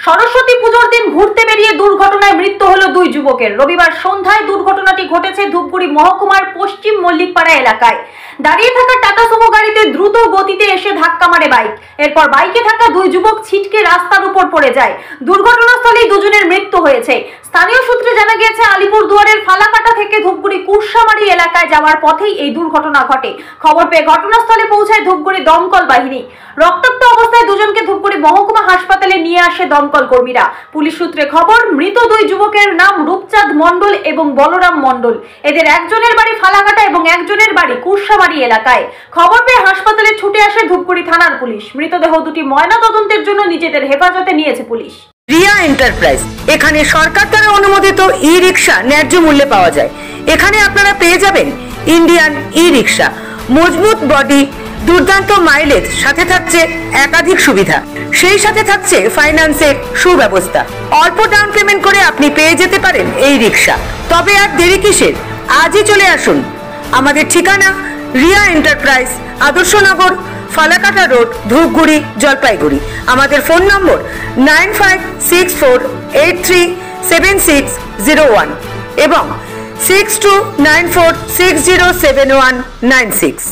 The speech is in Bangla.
সরস্বতী পুজোর দিন ঘুরতে বেরিয়ে দুর্ঘটনায় মৃত্যু হলো দুই যুবকের। রবিবার সন্ধ্যায় দুর্ঘটনাটি ঘটেছে ধূপগুড়ি মহকুমার পশ্চিম মল্লিকপাড়া এলাকায়। দাঁড়িয়ে থাকা টাটা সুমো গাড়িতে দ্রুত গতিতে এসে ধাক্কা মারে বাইক। এরপর বাইকে থাকা দুই যুবক ছিটকে রাস্তার উপর পড়ে যায়। দুর্ঘটনাস্থলেই দুজনের মৃত্যু হয়েছে। স্থানীয় সূত্রে জানা গিয়েছে, আলিপুরদুয়ারের ফালাকাটা থেকে ধূপগুড়ি কুরসামারি এলাকায় যাওয়ার পথেই এই দুর্ঘটনা ঘটে। খবর পেয়ে ঘটনাস্থলে পৌঁছায় ধূপগুড়ি দমকল বাহিনী। রক্তাক্ত অবস্থায় দুজনকে ধূপগুড়ি মহকুমা হাসপাতালে নিয়ে আসে দমকল কর্মীরা। পুলিশ সূত্রে খবর, মৃত দুই যুবকের নাম রূপচাঁদ মণ্ডল এবং বলরাম মণ্ডল। এদের একজনের বাড়ি ফালাকাটা এবং একজনের বাড়ি কুরসামারি এলাকায়। খবর পেয়ে হাসপাতালে ছুটে আসে ধূপগুড়ি থানার পুলিশ। মৃতদেহ দুটি ময়না তদন্তের জন্য নিজেদের হেফাজতে নিয়েছে পুলিশ। রিয়া এন্টারপ্রাইজ, এখানে সরকার দ্বারা অনুমোদিত ই রিক্সা ন্যায্য মূল্যে পাওয়া যায়। এখানে আপনারা পেয়ে যাবেন ইন্ডিয়ান ই রিক্সা, মজবুত বডি, দুর্দান্ত মাইলেজ, সাথে থাকছে একাধিক সুবিধা। সেই সাথে থাকছে ফাইন্যান্সের সুব্যবস্থা। অল্প ডাউন পেমেন্ট করে আপনি পেয়ে যেতে পারেন এই রিক্সা। তবে আর দেরি কিসের, আজই চলে আসুন। আমাদের ঠিকানা রিয়া এন্টারপ্রাইজ, আদর্শনগর, ফালাকাটা রোড, ধূপগুড়ি, জলপাইগুড়ি। আমাদের ফোন নম্বর 9564837601 এবং 6294607196।